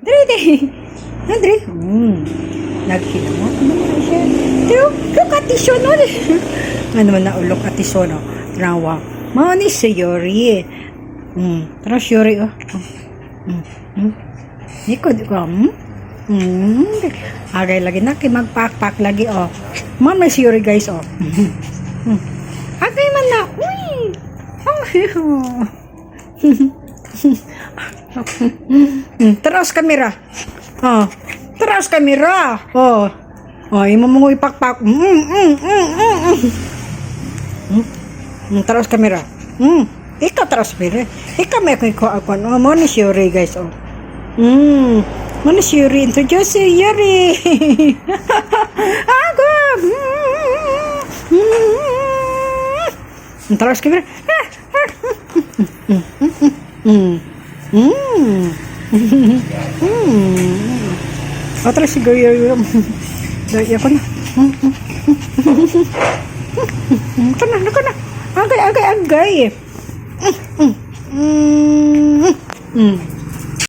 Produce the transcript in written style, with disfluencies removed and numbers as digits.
Dre. Dre. Nagkinamo. Ano naman siya? Look at iso no. Ano naman na ulok at iso no. Trawa. Mani si Yuri. Tara si Yuri oh. Niko di ko. Agay lagi na kay magpak-pak lagi oh. Mama si Yuri guys oh. Agay man na. Uy. Teras kamera. Oh. Teras kamera. Oh. Oh, imo mo ipakpak. Teras kamera. Ikaw teras kamera. Ikaw may ko ako no mo ni Yuri guys oh. Mo ni Yuri introduce si Yuri. Ako. Teras kamera. Otra siguro yun. Dahil ako na. Ito na. Agay.